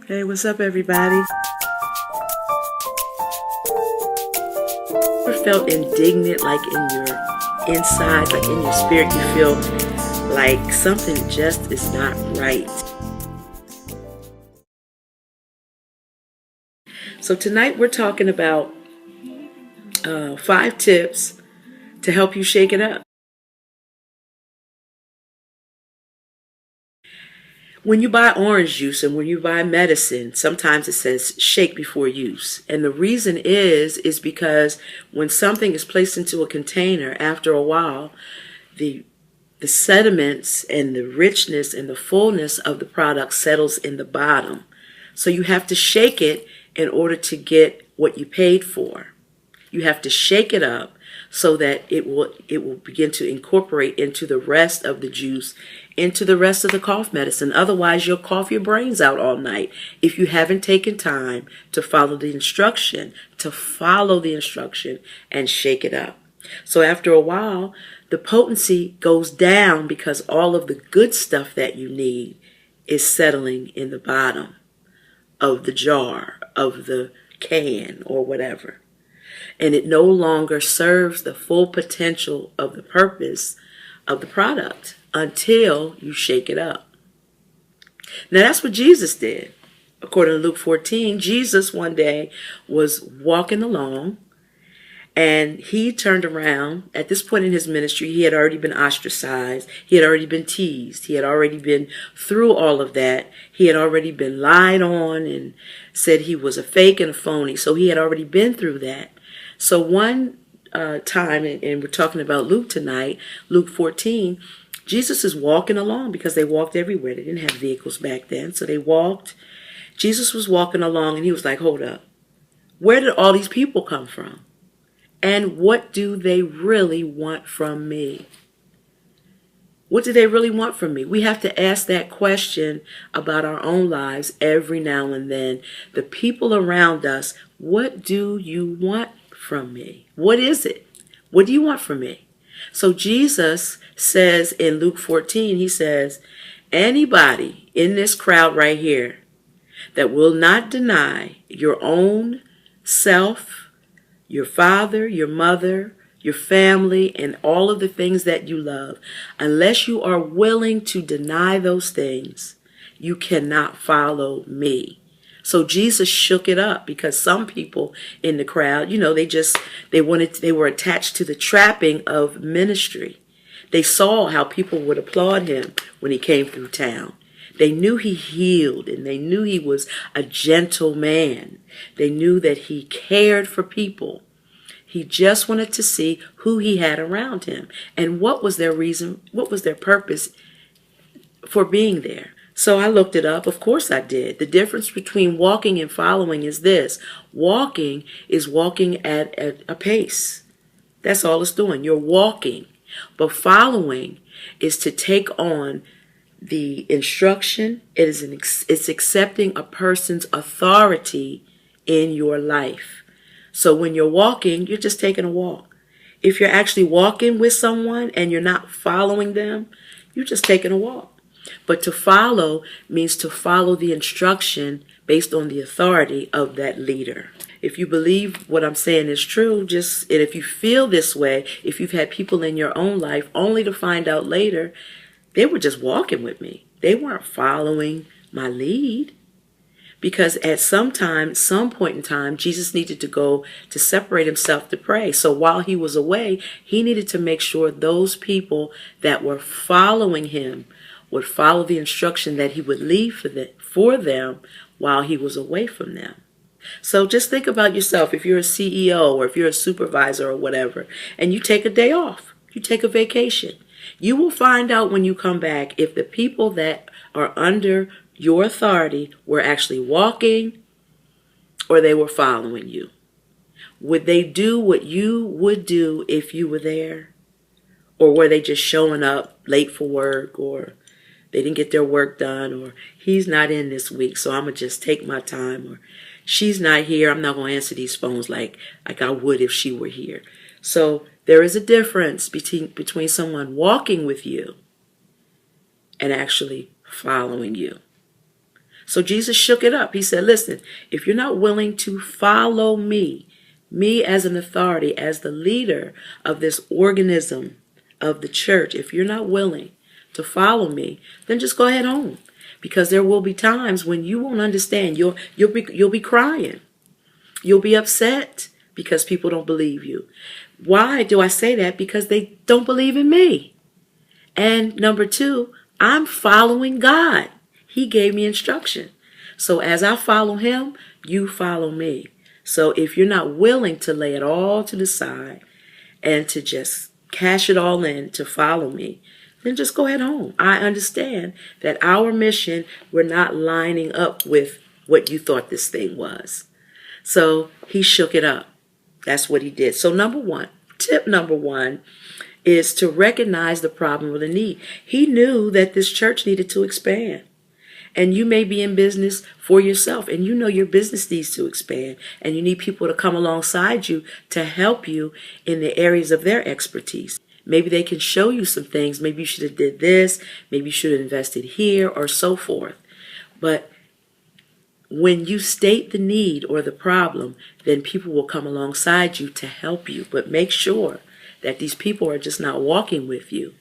Hey, what's up, everybody? Ever felt indignant, like in your inside, like in your spirit, you feel like something just is not right? So tonight we're talking about 5 tips to help you shake it up. When you buy orange juice and when you buy medicine, sometimes it says shake before use. And the reason is because when something is placed into a container, after a while, the sediments and the richness and the fullness of the product settles in the bottom. So you have to shake it in order to get what you paid for. You have to shake it up so that it will begin to incorporate into the rest of the juice, into the rest of the cough medicine. Otherwise, you'll cough your brains out all night if you haven't taken time to follow the instruction, and shake it up. So after a while, the potency goes down because all of the good stuff that you need is settling in the bottom of the jar, of the can, or whatever. And it no longer serves the full potential of the purpose of the product until you shake it up. Now that's what Jesus did. According to Luke 14, Jesus one day was walking along and he turned around. At this point in his ministry, he had already been ostracized. He had already been teased. He had already been through all of that. He had already been lied on and said he was a fake and a phony. So he had already been through that. So one time, and we're talking about Luke tonight, Luke 14, Jesus is walking along because they walked everywhere. They didn't have vehicles back then. So they walked. Jesus was walking along and he was like, hold up. Where did all these people come from? And what do they really want from me? What do they really want from me? We have to ask that question about our own lives every now and then. The people around us, what do you want from me? What is it? What do you want from me? So Jesus says in Luke 14, he says, anybody in this crowd right here that will not deny your own self, your father, your mother, your family, and all of the things that you love, unless you are willing to deny those things, you cannot follow me. So Jesus shook it up because some people in the crowd, they were attached to the trapping of ministry. They saw how people would applaud him when he came through town. They knew he healed and they knew he was a gentle man. They knew that he cared for people. He just wanted to see who he had around him and what was their reason, what was their purpose for being there. So I looked it up. Of course I did. The difference between walking and following is this. Walking is walking at a pace. That's all it's doing. You're walking. But following is to take on the instruction. It's accepting a person's authority in your life. So when you're walking, you're just taking a walk. If you're actually walking with someone and you're not following them, you're just taking a walk. But to follow means to follow the instruction based on the authority of that leader. If you believe what I'm saying is true, and if you feel this way, if you've had people in your own life only to find out later, they were just walking with me. They weren't following my lead. Because at some point in time, Jesus needed to go to separate himself to pray. So while he was away, he needed to make sure those people that were following him would follow the instruction that he would leave for them while he was away from them. So just think about yourself. If you're a CEO or if you're a supervisor or whatever, and you take a day off, you take a vacation, you will find out when you come back if the people that are under your authority were actually walking or they were following you. Would they do what you would do if you were there? Or were they just showing up late for work, or they didn't get their work done, or he's not in this week, so I'm going to just take my time, or she's not here, I'm not going to answer these phones like I would if she were here. So there is a difference between someone walking with you and actually following you. So Jesus shook it up. He said, listen, if you're not willing to follow me as an authority, as the leader of this organism of the church, if you're not willing to follow me, then just go ahead home. Because there will be times when you won't understand. You'll be crying. You'll be upset because people don't believe you. Why do I say that? Because they don't believe in me. And number two, I'm following God. He gave me instruction. So as I follow him, you follow me. So if you're not willing to lay it all to the side and to just cash it all in to follow me, then just go ahead home. I understand that our mission, we're not lining up with what you thought this thing was. So he shook it up. That's what he did. So tip number one is to recognize the problem or the need. He knew that this church needed to expand. And you may be in business for yourself, and you know your business needs to expand, and you need people to come alongside you to help you in the areas of their expertise. Maybe they can show you some things. Maybe you should have did this. Maybe you should have invested here, or so forth. But when you state the need or the problem, then people will come alongside you to help you. But make sure that these people are just not walking with you.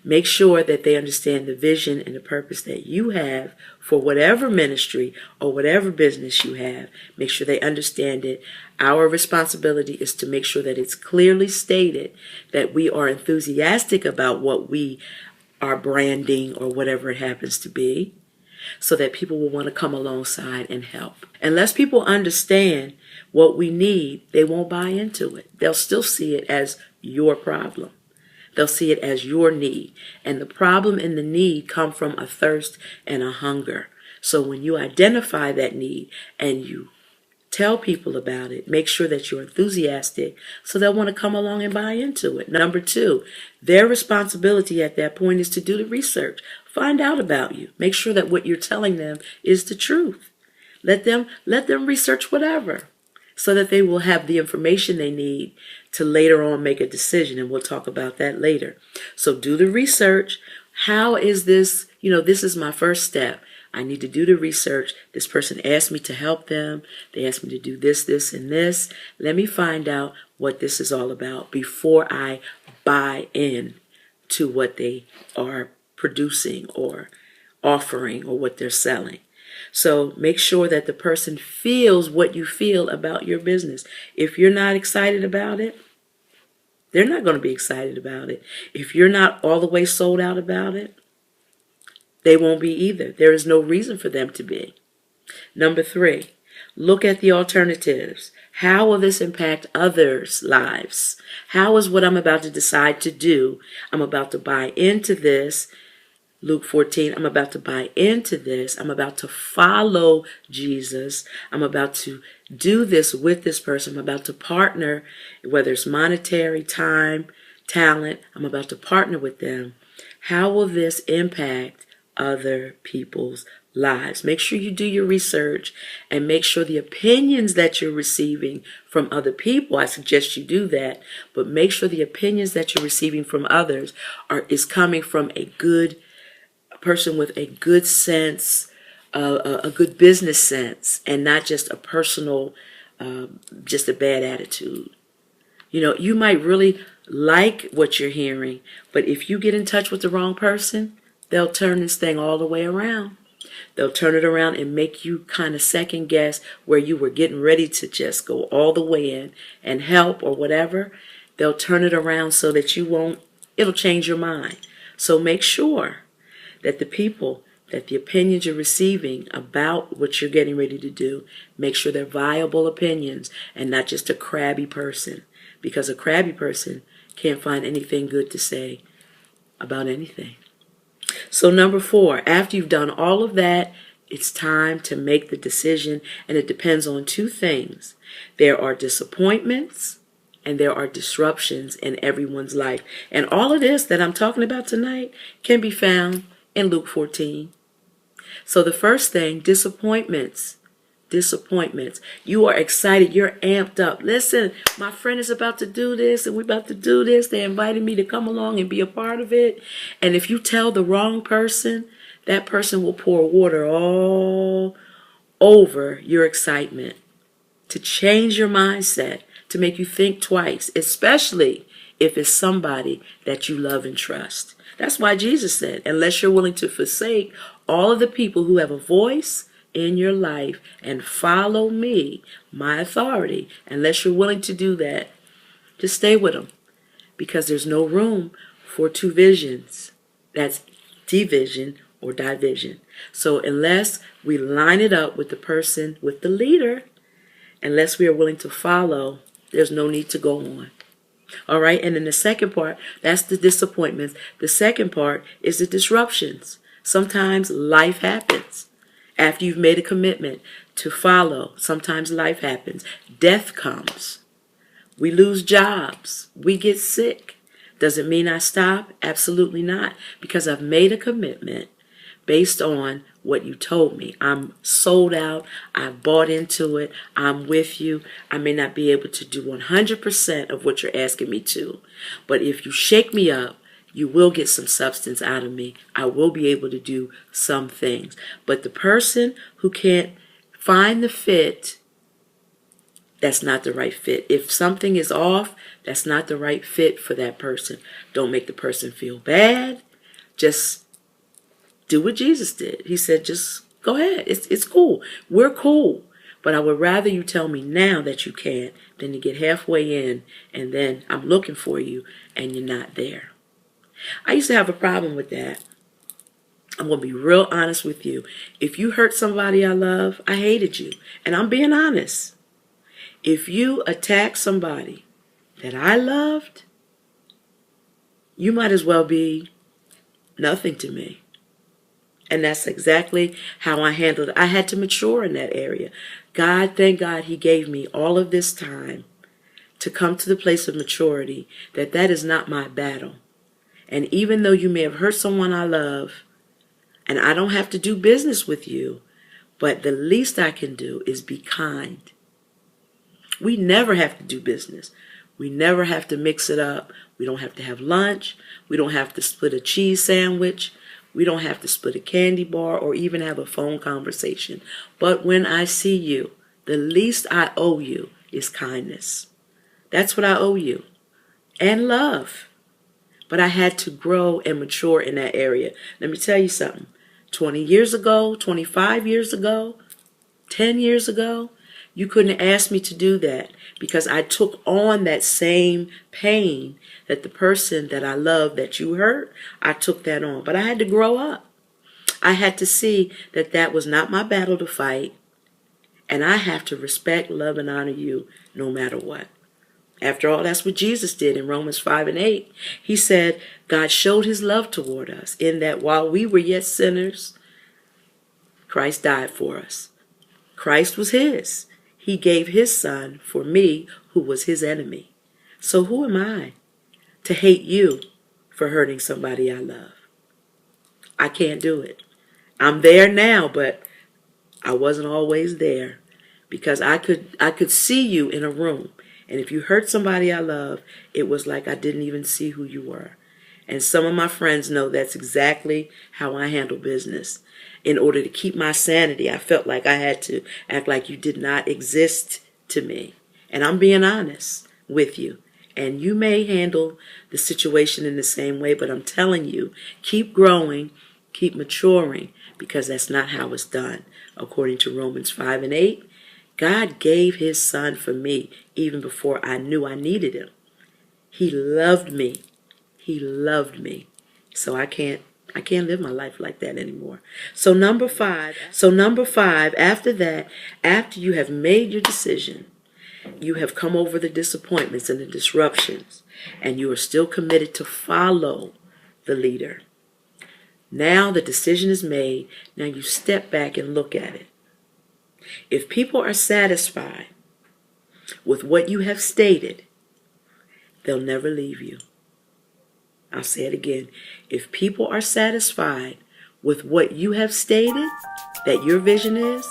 Make sure that they understand the vision and the purpose that you have for whatever ministry or whatever business you have. Make sure they understand it. Our responsibility is to make sure that it's clearly stated that we are enthusiastic about what we are branding or whatever it happens to be, so that people will want to come alongside and help. Unless people understand what we need, they won't buy into it. They'll still see it as your problem. They'll see it as your need. And the problem and the need come from a thirst and a hunger. So when you identify that need and you tell people about it, make sure that you're enthusiastic so they'll want to come along and buy into it. Number two, their responsibility at that point is to do the research. Find out about you. Make sure that what you're telling them is the truth. Let them research whatever, so that they will have the information they need to later on make a decision. And we'll talk about that later. So do the research. How is this? This is my first step. I need to do the research. This person asked me to help them. They asked me to do this, this, and this. Let me find out what this is all about before I buy in to what they are producing or offering or what they're selling. So make sure that the person feels what you feel about your business. If you're not excited about it, they're not going to be excited about it. If you're not all the way sold out about it, they won't be either. There is no reason for them to be. Number three, look at the alternatives. How will this impact others' lives? How is what I'm about to decide to do? I'm about to buy into this. Luke 14, I'm about to buy into this. I'm about to follow Jesus. I'm about to do this with this person. I'm about to partner, whether it's monetary, time, talent. I'm about to partner with them. How will this impact other people's lives? Make sure you do your research and make sure the opinions that you're receiving from other people, I suggest you do that, but make sure the opinions that you're receiving from others is coming from a person with a good sense, a good business sense, and not just a personal, just a bad attitude. You might really like what you're hearing, but if you get in touch with the wrong person, they'll turn this thing all the way around. They'll turn it around and make you kind of second guess where you were getting ready to just go all the way in and help or whatever. They'll turn it around so that it'll change your mind. So make sure that the opinions you're receiving about what you're getting ready to do, make sure they're viable opinions and not just a crabby person. Because a crabby person can't find anything good to say about anything. So number four, after you've done all of that, it's time to make the decision, and it depends on two things. There are disappointments and there are disruptions in everyone's life. And all of this that I'm talking about tonight can be found in Luke 14. So the first thing, disappointments. You are excited. You're amped up. Listen, my friend is about to do this and we're about to do this. They invited me to come along and be a part of it. And if you tell the wrong person that person will pour water all over your excitement to change your mindset, to make you think twice, especially if it's somebody that you love and trust. That's why Jesus said, unless you're willing to forsake all of the people who have a voice in your life and follow me, my authority, unless you're willing to do that, just stay with them, because there's no room for two visions. That's division or division. So unless we line it up with the person, with the leader, unless we are willing to follow, there's no need to go on. All right. And then the second part, that's the disappointments. The second part is the disruptions. Sometimes life happens after you've made a commitment to follow. Sometimes life happens. Death comes. We lose jobs. We get sick. Does it mean I stop? Absolutely not. Because I've made a commitment based on what you told me. I'm sold out. I've bought into it. I'm with you. I may not be able to do 100% of what you're asking me to. But if you shake me up, you will get some substance out of me. I will be able to do some things. But the person who can't find the fit, that's not the right fit. If something is off, that's not the right fit for that person. Don't make the person feel bad. Just do what Jesus did. He said, just go ahead. It's cool. We're cool. But I would rather you tell me now that you can't than to get halfway in and then I'm looking for you and you're not there. I used to have a problem with that. I'm going to be real honest with you. If you hurt somebody I love, I hated you. And I'm being honest. If you attack somebody that I loved, you might as well be nothing to me. And that's exactly how I handled it. I had to mature in that area. God, thank God he gave me all of this time to come to the place of maturity that is not my battle. And even though you may have hurt someone I love, and I don't have to do business with you, but the least I can do is be kind. We never have to do business. We never have to mix it up. We don't have to have lunch. We don't have to split a cheese sandwich. We don't have to split a candy bar or even have a phone conversation. But when I see you, the least I owe you is kindness. That's what I owe you. And love. But I had to grow and mature in that area. Let me tell you something. 20 years ago, 25 years ago, 10 years ago, you couldn't ask me to do that because I took on that same pain that the person that I love that you hurt, I took that on. But I had to grow up. I had to see that was not my battle to fight. And I have to respect, love, and honor you no matter what. After all, that's what Jesus did in Romans 5:8. He said, God showed his love toward us in that while we were yet sinners, Christ died for us. Christ was his. He gave his son for me, who was his enemy. So who am I to hate you for hurting somebody I love? I can't do it. I'm there now, but I wasn't always there because I could see you in a room. And if you hurt somebody I love, it was like I didn't even see who you were. And some of my friends know that's exactly how I handle business. In order to keep my sanity, I felt like I had to act like you did not exist to me. And I'm being honest with you. And you may handle the situation in the same way, but I'm telling you, keep growing, keep maturing, because that's not how it's done. According to Romans 5:8, God gave his son for me even before I knew I needed him. He loved me. He loved me. So I can't live my life like that anymore. So number five, after that, after you have made your decision, you have come over the disappointments and the disruptions, and you are still committed to follow the leader. Now the decision is made. Now you step back and look at it. If people are satisfied with what you have stated, they'll never leave you. I'll say it again. If people are satisfied with what you have stated, that your vision is,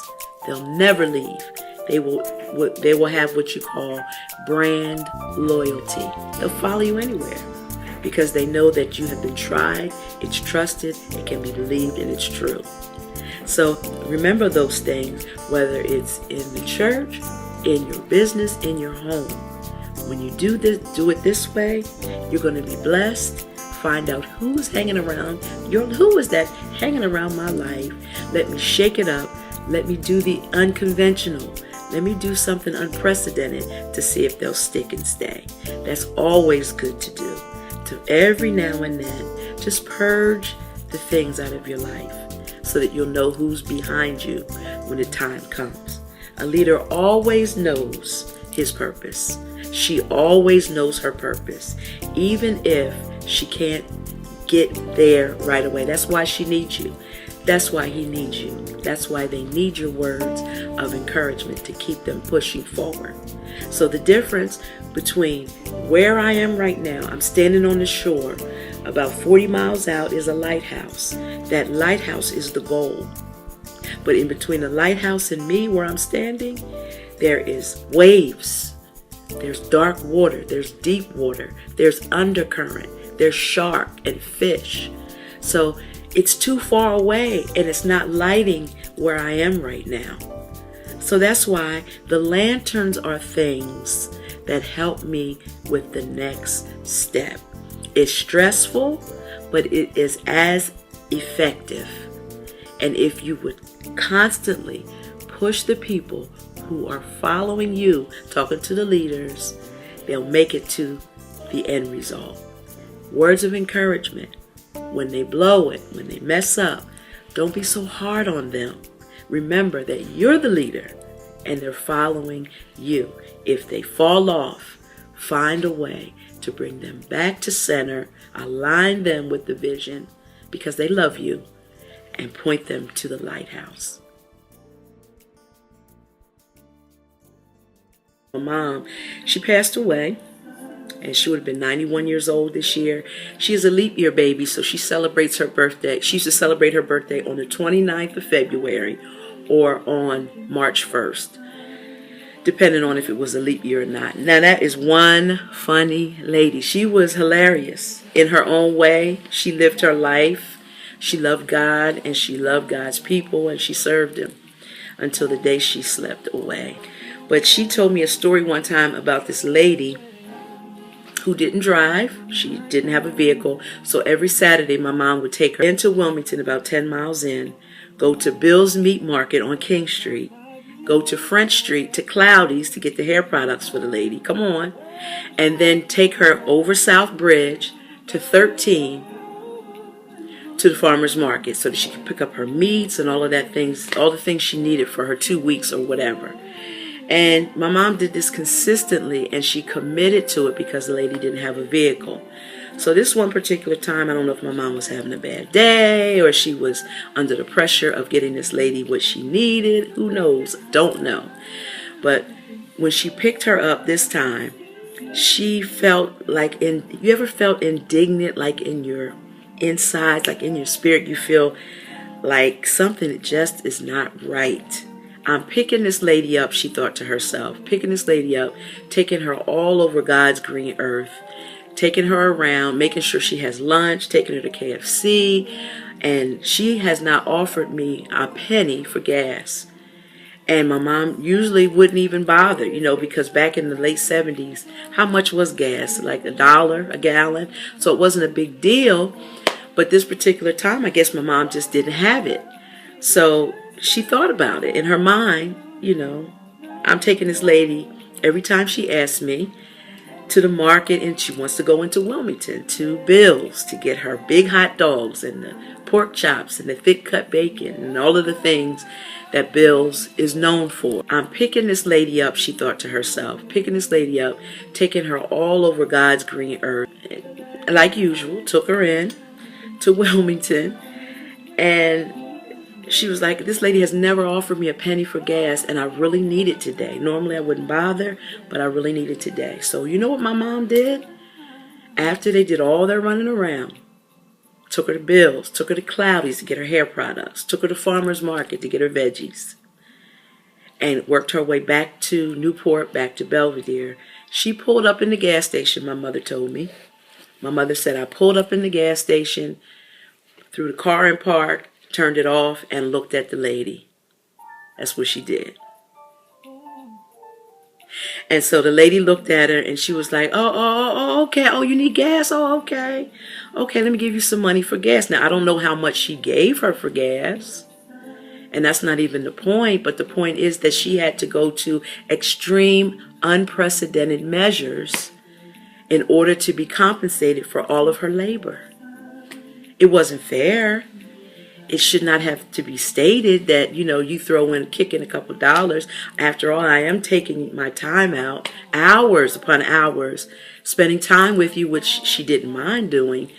they'll never leave. They will have what you call brand loyalty. They'll follow you anywhere because they know that you have been tried it's trusted, it can be believed, and it's true. So remember those things, whether it's in the church, in your business, in your home. When you do it this way, you're going to be blessed. Find out who's hanging around. Who is that hanging around my life? Let me shake it up. Let me do the unconventional. Let me do something unprecedented to see if they'll stick and stay. That's always good to do. To every now and then, just purge the things out of your life so that you'll know who's behind you when the time comes. A leader always knows his purpose. She always knows her purpose, even if she can't get there right away. That's why she needs you. That's why he needs you. That's why they need your words of encouragement to keep them pushing forward. So the difference between where I am right now, I'm standing on the shore, about 40 miles out is a lighthouse. That lighthouse is the goal. But in between the lighthouse and me, where I'm standing, there is waves. There's dark water. There's deep water. There's undercurrent. There's shark and fish. So it's too far away and it's not lighting where I am right now. So that's why the lanterns are things that help me with the next step. It's stressful, but it is as effective. And if you would constantly push the people who are following you, talking to the leaders, they'll make it to the end result. Words of encouragement. When they blow it, when they mess up, don't be so hard on them. Remember that you're the leader and they're following you. If they fall off, find a way to bring them back to center, align them with the vision because they love you, and point them to the lighthouse. My mom, she passed away, and she would have been 91 years old this year. She is a leap year baby, so she celebrates her birthday. She used to celebrate her birthday on the 29th of February or on March 1st, depending on if it was a leap year or not. Now, that is one funny lady. She was hilarious in her own way. She lived her life. She loved God, and she loved God's people, and she served Him until the day she slept away. But she told me a story one time about this lady who didn't drive. She didn't have a vehicle. So every Saturday, my mom would take her into Wilmington, about 10 miles in, go to Bill's Meat Market on King Street, go to French Street to Cloudy's to get the hair products for the lady. Come on. And then take her over South Bridge to 13 to the farmer's market so that she could pick up her meats and all of that things, all the things she needed for her 2 weeks or whatever. And my mom did this consistently, and she committed to it because the lady didn't have a vehicle. So this one particular time, I don't know if my mom was having a bad day or she was under the pressure of getting this lady what she needed. Who knows? Don't know. But when she picked her up this time, she felt like you ever felt indignant, like in your inside, like in your spirit, you feel like something just is not right. I'm picking this lady up, she thought to herself, picking this lady up, taking her all over God's green earth, taking her around, making sure she has lunch, taking her to KFC, and she has not offered me a penny for gas. And my mom usually wouldn't even bother, because back in the late 70s, how much was gas? Like $1 a gallon? So it wasn't a big deal. But this particular time, I guess my mom just didn't have it. So she thought about it. In her mind, I'm taking this lady every time she asks me to the market, and she wants to go into Wilmington to Bill's to get her big hot dogs and the pork chops and the thick cut bacon and all of the things that Bill's is known for. I'm picking this lady up, she thought to herself, picking this lady up, taking her all over God's green earth. Like usual, took her in to Wilmington, and she was like, this lady has never offered me a penny for gas, and I really need it today. Normally I wouldn't bother, but I really need it today. So you know what my mom did? After they did all their running around, took her to Bill's, took her to Cloudy's to get her hair products, took her to Farmer's Market to get her veggies, and worked her way back to Newport, back to Belvedere. She pulled up in the gas station, my mother told me. My mother said, I pulled up in the gas station threw the car in park, turned it off, and looked at the lady. That's what she did. And so the lady looked at her and she was like, oh, okay. Oh, you need gas? Oh, okay. Okay, let me give you some money for gas. Now, I don't know how much she gave her for gas. And that's not even the point. But the point is that she had to go to extreme, unprecedented measures in order to be compensated for all of her labor. It wasn't fair. It should not have to be stated that, you throw in, kick in a couple dollars. After all, I am taking my time out, hours upon hours, spending time with you, which she didn't mind doing,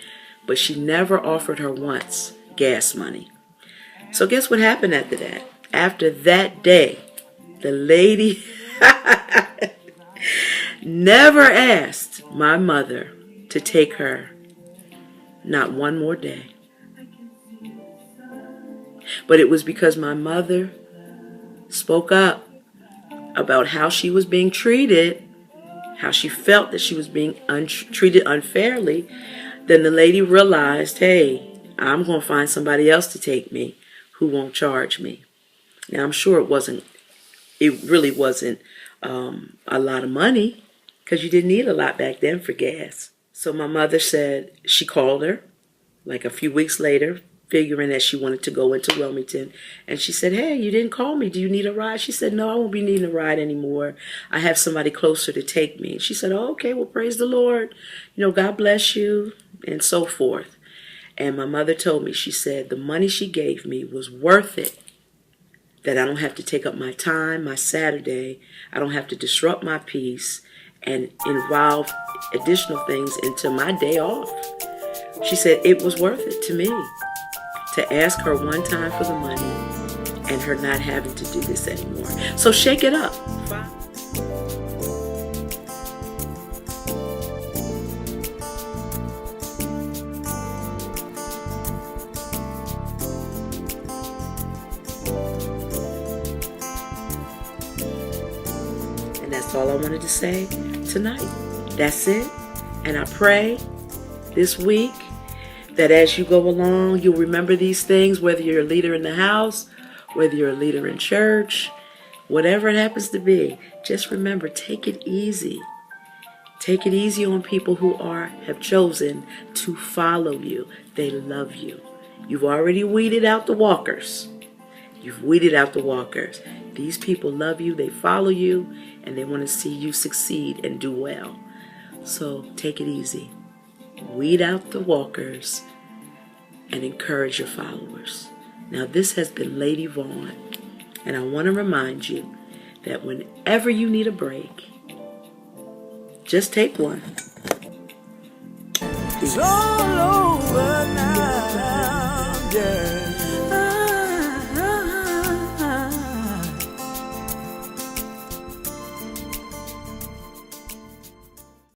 but she never offered her once gas money. So guess what happened after that? After that day, the lady never asked my mother to take her, not one more day. But it was because my mother spoke up about how she was being treated, how she felt that she was being treated unfairly. Then the lady realized, hey, I'm going to find somebody else to take me who won't charge me. Now, I'm sure it really wasn't a lot of money, because you didn't need a lot back then for gas. So my mother said, she called her like a few weeks later, figuring that she wanted to go into Wilmington. And she said, hey, you didn't call me. Do you need a ride? She said, no, I won't be needing a ride anymore. I have somebody closer to take me. And she said, oh, okay, well, praise the Lord. God bless you, and so forth. And my mother told me, she said, the money she gave me was worth it, that I don't have to take up my time, my Saturday. I don't have to disrupt my peace and involve additional things into my day off. She said it was worth it to me to ask her one time for the money and her not having to do this anymore. So shake it up. And that's all I wanted to say tonight. That's it. And I pray this week that as you go along, you'll remember these things, whether you're a leader in the house, whether you're a leader in church, whatever it happens to be. Just remember, take it easy. Take it easy on people who have chosen to follow you. They love you. You've already weeded out the walkers. You've weeded out the walkers. These people love you, they follow you, and they want to see you succeed and do well. So take it easy. Weed out the walkers and encourage your followers. Now, this has been Lady Vaughn, and I want to remind you that whenever you need a break, just take one. Peace. It's all over now.